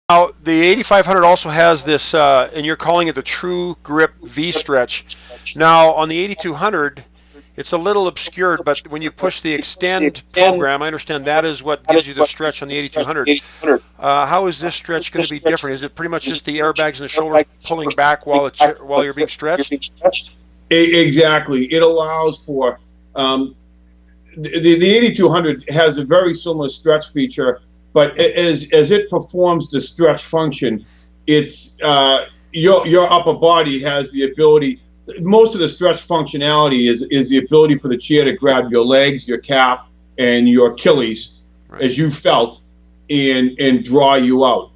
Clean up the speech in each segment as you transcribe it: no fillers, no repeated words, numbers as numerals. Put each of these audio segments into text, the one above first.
Now, the 8500 also has this, and you're calling it the True Grip V stretch. Now, on the 8200, it's a little obscured, but when you push the extend program, I understand that is what gives you the stretch on the 8200. How is this stretch going to be different? Is it pretty much just the airbags and the shoulders pulling back while you're being stretched? Exactly. It allows for the 8200 has a very similar stretch feature, but as it performs the stretch function, it's your upper body has the ability. Most of the stretch functionality is the ability for the chair to grab your legs, your calf, and your Achilles, Right. as you felt, and draw you out.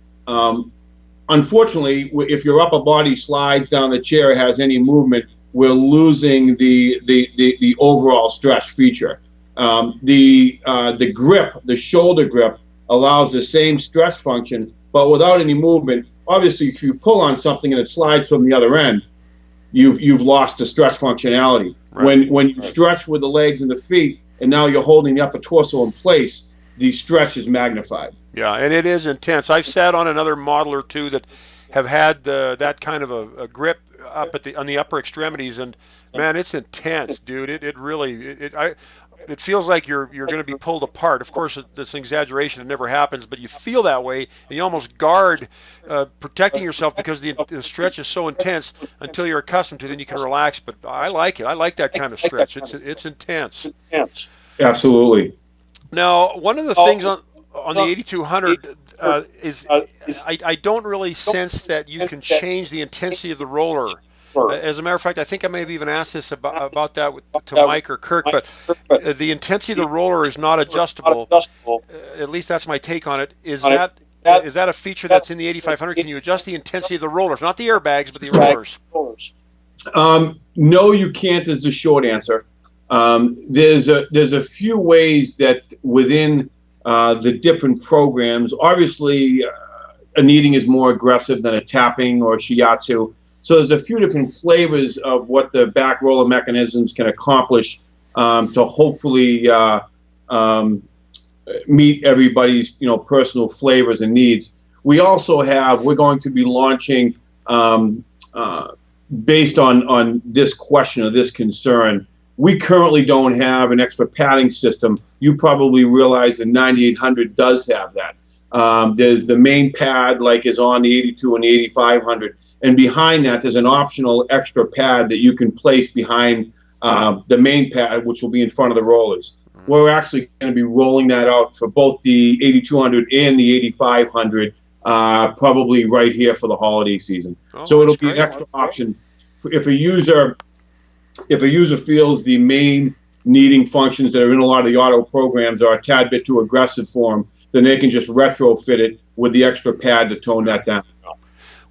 Unfortunately, if your upper body slides down the chair, has any movement, we're losing the overall stretch feature. The grip, the shoulder grip, allows the same stretch function, but without any movement. Obviously, if you pull on something and it slides from the other end, you've lost the stretch functionality. Right. When you stretch with the legs and the feet, and now you're holding the upper torso in place, the stretch is magnified. Yeah, and it is intense. I've sat on another model or two that have had that kind of a grip up on the upper extremities, and man, it's intense, dude. It really it feels like you're going to be pulled apart. Of course, it's an exaggeration. It never happens, but you feel that way, and you almost guard protecting yourself because the stretch is so intense until you're accustomed to it, then you can relax. But I like it. I like that kind of stretch. It's intense. Absolutely. Now, one of the things on the 8200 is I don't really sense that you can change the intensity of the roller. As a matter of fact, I think I may have even asked this about that to Mike or Kirk, but the intensity of the roller is not adjustable. At least that's my take on it. Is that a feature that's in the 8500? Can you adjust the intensity of the rollers, not the airbags, but the rollers? No, you can't. Is the short answer. There's a few ways that within the different programs. Obviously, a kneading is more aggressive than a tapping or shiatsu. So there's a few different flavors of what the back roller mechanisms can accomplish to hopefully meet everybody's personal flavors and needs. We're going to be launching based on this question or this concern. We currently don't have an extra padding system. You probably realize the 9800 does have that. There's the main pad like is on the 82 and the 8500. And behind that, there's an optional extra pad that you can place behind the main pad, which will be in front of the rollers. We're actually going to be rolling that out for both the 8200 and the 8500, probably right here for the holiday season. So it'll be an extra option if a user feels the main kneading functions that are in a lot of the auto programs are a tad bit too aggressive for them, then they can just retrofit it with the extra pad to tone that down.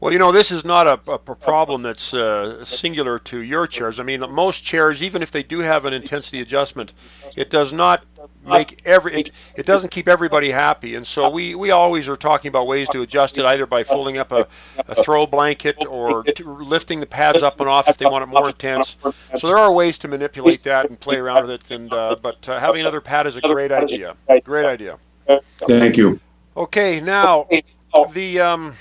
Well, this is not a problem that's singular to your chairs. I mean, most chairs, even if they do have an intensity adjustment, it does not make it doesn't keep everybody happy. And so we always are talking about ways to adjust it, either by folding up a throw blanket or lifting the pads up and off if they want it more intense. So there are ways to manipulate that and play around with it. And but having another pad is a great idea. Great idea. Thank you. Okay, now the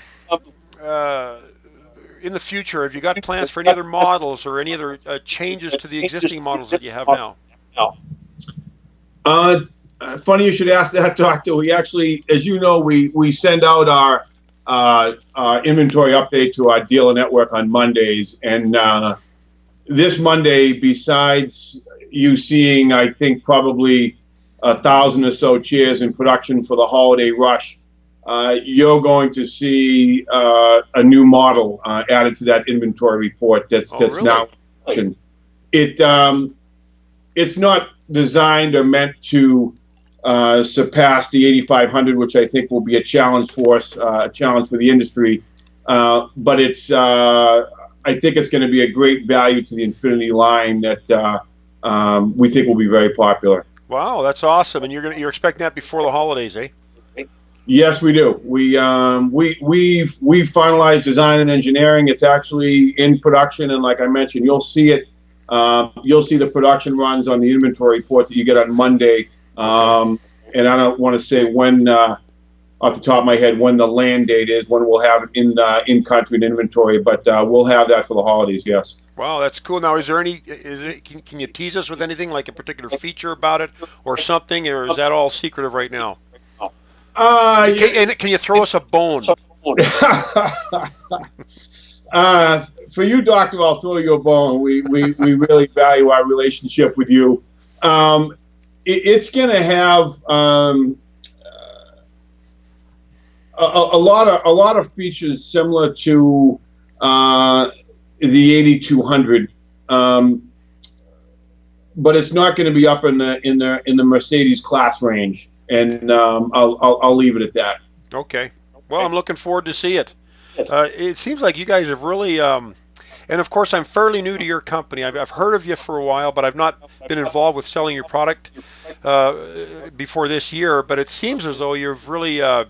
in the future, have you got plans for any other models or any other changes to the existing models that you have now? Funny you should ask that, Doctor. We actually, as you know, we send out our inventory update to our dealer network on Mondays. And this Monday, besides you seeing, I think, probably 1,000 or so chairs in production for the holiday rush, you're going to see a new model added to that inventory report that's really? now in production. It's not designed or meant to surpass the 8500, which I think will be a challenge for us, a challenge for the industry. But I think it's going to be a great value to the Infinity line that we think will be very popular. Wow, that's awesome! And you're expecting that before the holidays, eh? Yes, we do. We've finalized design and engineering. It's actually in production, and like I mentioned, you'll see it. You'll see the production runs on the inventory report that you get on Monday. And I don't want to say when off the top of my head when the land date is, when we'll have it in country and inventory. But we'll have that for the holidays. Yes. Wow, that's cool. Now, is there any? Can you tease us with anything like a particular feature about it or something, or is that all secretive right now? And can you throw us a bone? For you, Doctor, I'll throw you a bone. We really value our relationship with you. It's going to have a lot of features similar to the 8200, but it's not going to be up in the Mercedes class range, and I'll leave it at that. Okay. Well, I'm looking forward to see it. It seems like you guys have really, and of course, I'm fairly new to your company. I've heard of you for a while, but I've not been involved with selling your product before this year. But it seems as though you've really, and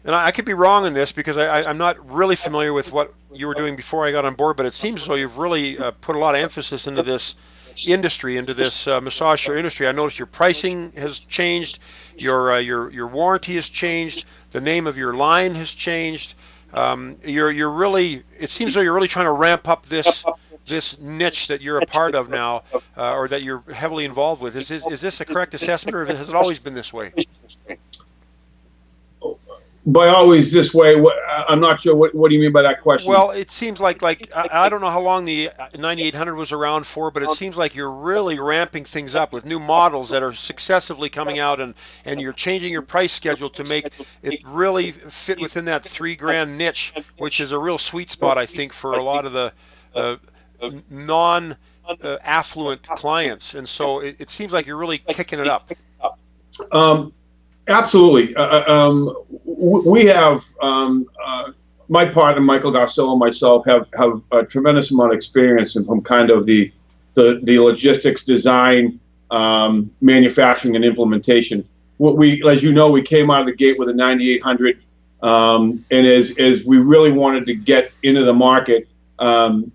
I could be wrong in this because I'm not really familiar with what you were doing before I got on board, but it seems as though you've really put a lot of emphasis into this industry, into this massage chair industry. I noticed your pricing has changed, your warranty has changed, the name of your line has changed. You're really, it seems as though you're really trying to ramp up this niche that you're a part of now, or that you're heavily involved with. Is this a correct assessment, or has it always been this way? By always this way, I'm not sure what do you mean by that question? Well, it seems like I don't know how long the 9800 was around for, but it seems like you're really ramping things up with new models that are successively coming out, and you're changing your price schedule to make it really fit within that $3,000 niche, which is a real sweet spot, I think, for a lot of the non-affluent clients. And so it seems like you're really kicking it up. Absolutely. We have, my partner, Michael Garceau, and myself have a tremendous amount of experience from kind of the logistics, design, manufacturing, and implementation. As you know, we came out of the gate with a 9800, and as we really wanted to get into the market and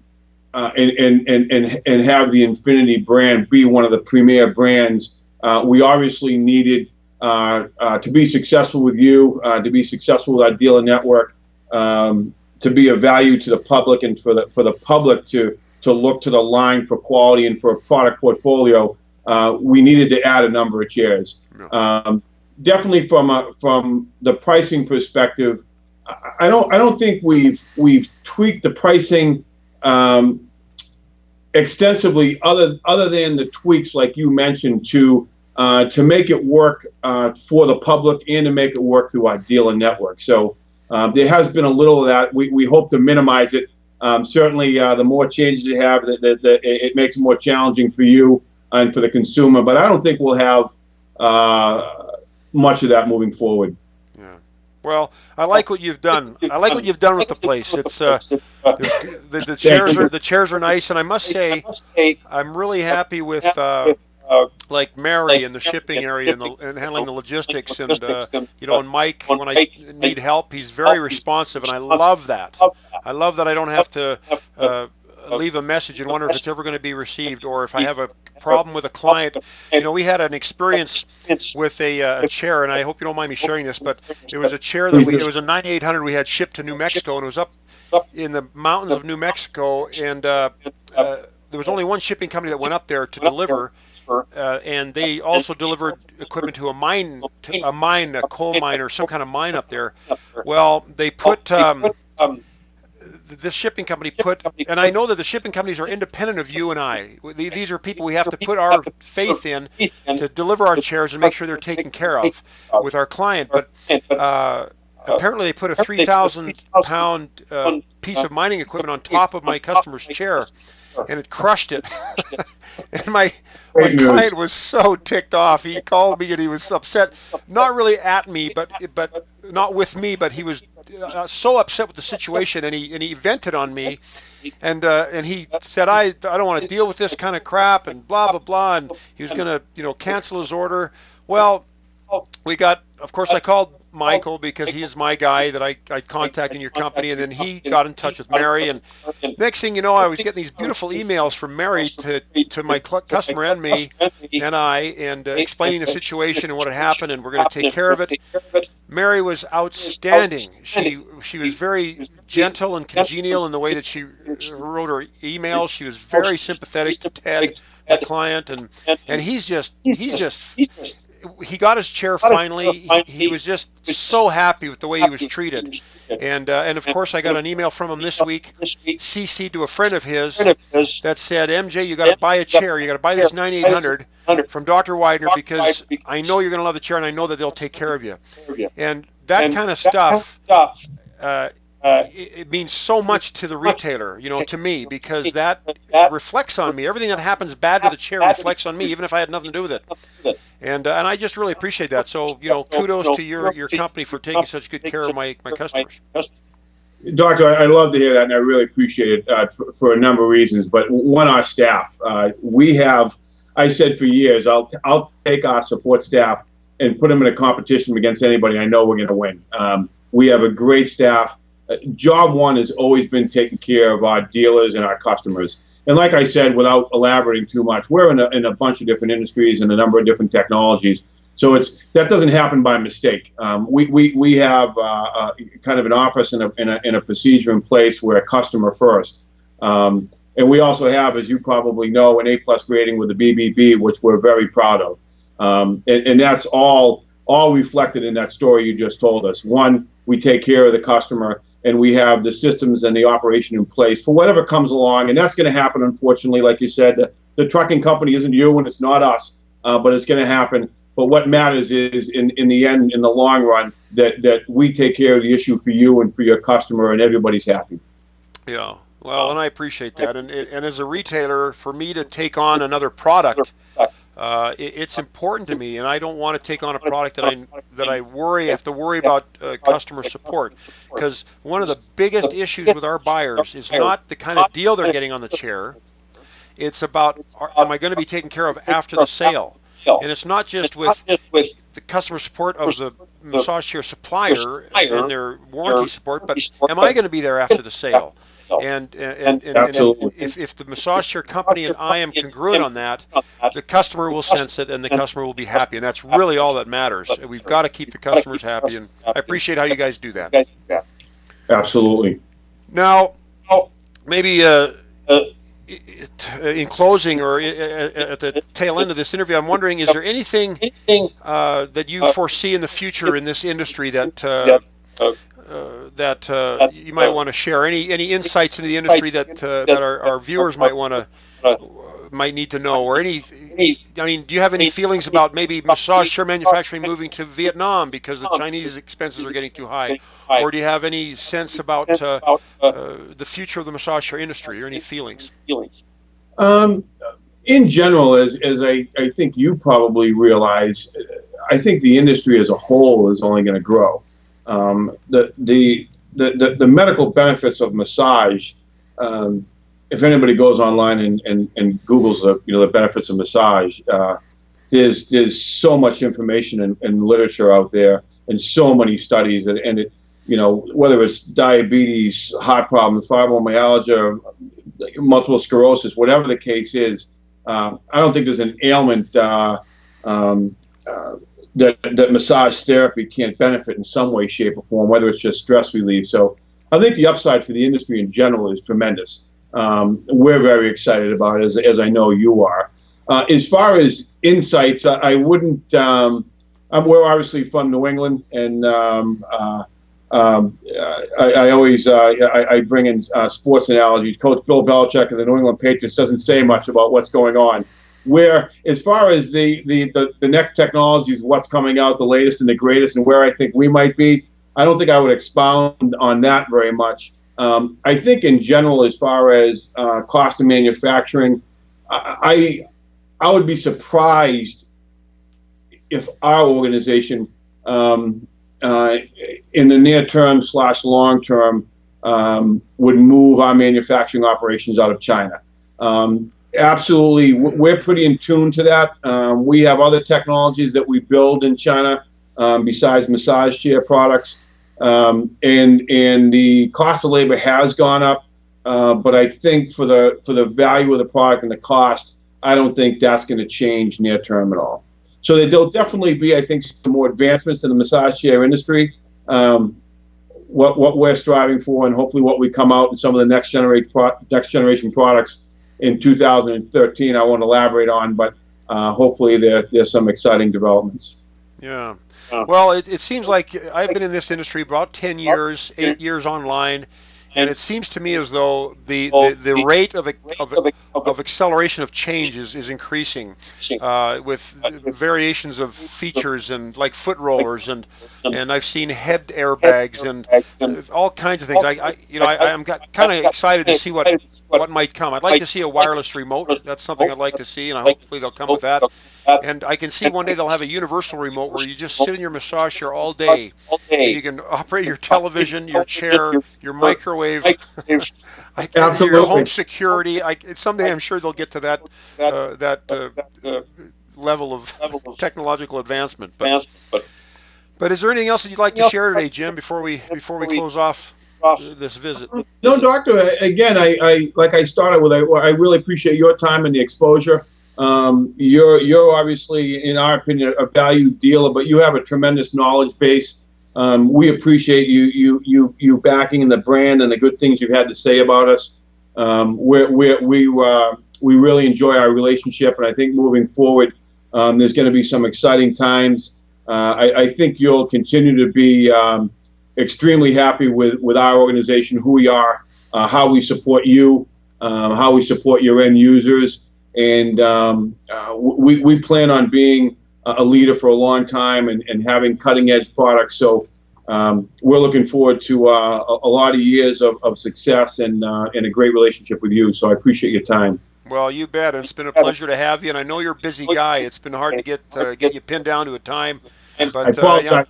have the Infinity brand be one of the premier brands, we obviously needed to be successful with you, to be successful with our dealer network, to be of value to the public, and for the public to look to the line for quality and for a product portfolio, we needed to add a number of chairs. Definitely from the pricing perspective, I don't think we've tweaked the pricing extensively, other than the tweaks like you mentioned to make it work for the public and to make it work through our dealer network. So there has been a little of that. We hope to minimize it. Certainly, the more changes you have, it makes it more challenging for you and for the consumer. But I don't think we'll have much of that moving forward. Yeah. Well, I like what you've done. I like what you've done with the place. It's the chairs are nice, and I must say, I'm really happy with. Like Mary in the shipping area and handling the logistics, and and Mike, when I need help, he's very responsive, and I love that. I love that I don't have to leave a message and wonder if it's ever going to be received, or if I have a problem with a client. We had an experience with a chair, and I hope you don't mind me sharing this, but it was a chair that it was a 9800 we had shipped to New Mexico, and it was up in the mountains of New Mexico, and there was only one shipping company that went up there to deliver. And they also delivered equipment to a coal mine, or some kind of mine up there. Well, they put this shipping company and I know that the shipping companies are independent of you and I. These are people we have to put our faith in to deliver our chairs and make sure they're taken care of with our client. But apparently they put a 3,000-pound piece of mining equipment on top of my customer's chair, and it crushed it. And my client was so ticked off. He called me and he was upset, not really at me, but not with me, but he was so upset with the situation, and he vented on me, and he said, I don't want to deal with this kind of crap, and blah blah blah, and he was going to cancel his order. Well, we got, of course, I called Michael because he's my guy that I contacted in your company, and then he got in touch with Mary, and next thing you know, I was getting these beautiful emails from Mary to my customer and me and explaining the situation and what had happened, and we're going to take care of it. Mary was outstanding. She was very gentle and congenial in the way that she wrote her emails. She was very sympathetic to Ted, my client, and he got his chair finally. He was just so happy with the way he was treated, and of course I got an email from him this week, CC'd to a friend of his, that said, MJ, you got to buy a chair. You got to buy this 9800 from Dr. Widener because I know you're going to love the chair and I know that they'll take care of you. And that kind of stuff, it means so much to the retailer, to me, because that reflects on me. Everything that happens bad to the chair reflects on me, even if I had nothing to do with it. And I just really appreciate that. So, kudos to your company for taking such good care of my customers. Doctor, I love to hear that, and I really appreciate it for a number of reasons. But one, our staff, we have. I said for years, I'll take our support staff and put them in a competition against anybody I know we're going to win. We have a great staff. Job one has always been taking care of our dealers and our customers. And like I said, without elaborating too much, we're in a bunch of different industries and a number of different technologies. So that doesn't happen by mistake. We have kind of an office and a procedure in place where customer first. And we also have, as you probably know, an A+ rating with the BBB, which we're very proud of. And that's all reflected in that story you just told us. One, we take care of the customer, and we have the systems and the operation in place for whatever comes along. And that's going to happen, unfortunately, like you said. The trucking company isn't you, and it's not us, but it's going to happen. But what matters is, in the end, in the long run, that we take care of the issue for you and for your customer, and everybody's happy. Yeah. Well, and I appreciate that. And as a retailer, for me to take on another product, it's important to me, and I don't want to take on a product that I have to worry about customer support, because one of the biggest issues with our buyers is not the kind of deal they're getting on the chair. It's about, am I going to be taken care of after the sale? And it's not just with the customer support of the massage chair supplier and their warranty support, but am I going to be there after the sale? And if the massage chair company and I am congruent on that, the customer will sense it and the customer will be happy. And that's really all that matters. We've got to keep the customers happy. And I appreciate how you guys do that. Absolutely. Now, maybe in closing or at the tail end of this interview, I'm wondering, is there anything that you foresee in the future in this industry that you might want to share? Any insights into the industry that our viewers might need to know, or do you have any feelings about maybe massage chair manufacturing moving to Vietnam because the Chinese expenses are getting too high, or do you have any sense about the future of the massage chair industry, or any feelings? In general, as I think you probably realize, I think the industry as a whole is only going to grow. The medical benefits of massage, if anybody goes online and Googles the benefits of massage, there's so much information and literature out there, and so many studies, and whether it's diabetes, heart problems, fibromyalgia, multiple sclerosis, whatever the case is, I don't think there's an ailment that massage therapy can't benefit in some way, shape, or form, whether it's just stress relief. So I think the upside for the industry in general is tremendous. We're very excited about it, as I know you are. As far as insights, I wouldn't. We're obviously from New England, and I always bring in sports analogies. Coach Bill Belichick and the New England Patriots doesn't say much about what's going on. Where, as far as the next technologies, what's coming out, the latest and the greatest, and where I think we might be, I don't think I would expound on that very much. I think in general, as far as cost of manufacturing, I would be surprised if our organization, in the near term / long term, would move our manufacturing operations out of China. Absolutely. We're pretty in tune to that. We have other technologies that we build in China besides massage chair products. And the cost of labor has gone up, but I think for the value of the product and the cost, I don't think that's going to change near term at all. So there'll definitely be, I think, some more advancements in the massage chair industry. What we're striving for, and hopefully what we come out in some of the next generation products in 2013, I won't elaborate on, but hopefully there's some exciting developments. Yeah. Well, it seems like I've been in this industry about 10 years, 8 years online, and it seems to me as though the rate of acceleration of change is increasing with variations of features and like foot rollers and I've seen head airbags and all kinds of things. I'm kind of excited to see what might come. I'd like to see a wireless remote. That's something I'd like to see, and hopefully they'll come with that. And I can see one day they'll have a universal remote where you just sit in your massage chair all day, and you can operate your television, your chair, your microwave, your home Absolutely. security. Someday I'm sure they'll get to that level of technological advancement. But is there anything else that you'd like to share today, Jim, before we close off this visit? No, Doctor. Again, I like I started with. I really appreciate your time and the exposure. You're obviously, in our opinion, a valued dealer, but you have a tremendous knowledge base. We appreciate you backing the brand and the good things you've had to say about us. We really enjoy our relationship, and I think moving forward, there's going to be some exciting times. I think you'll continue to be extremely happy with our organization, who we are, how we support you, how we support your end users. And we plan on being a leader for a long time and having cutting edge products. So we're looking forward to a lot of years of success and a great relationship with you. So I appreciate your time. Well, you bet. It's been a pleasure to have you, and I know you're a busy guy. It's been hard to get you pinned down to a time, I but apologize.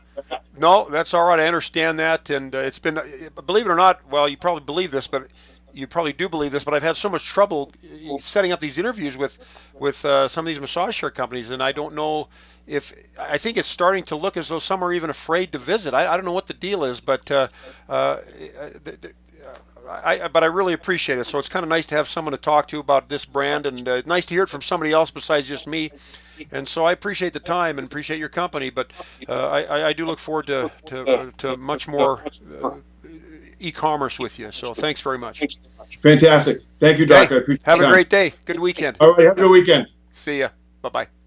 no, that's all right. I understand that, and it's been, believe it or not, well, you probably believe this, but you probably do believe this, but I've had so much trouble setting up these interviews with some of these massage chair companies, and I don't know if I think it's starting to look as though some are even afraid to visit. I don't know what the deal is, but I really appreciate it. So it's kind of nice to have someone to talk to about this brand, and nice to hear it from somebody else besides just me. And so I appreciate the time and appreciate your company, but I do look forward to much more e-commerce with you. So thanks very much. Fantastic. Thank you, Doctor. I appreciate Have your a time. great day. Good weekend. All right. Have a good weekend. See ya. Bye-bye.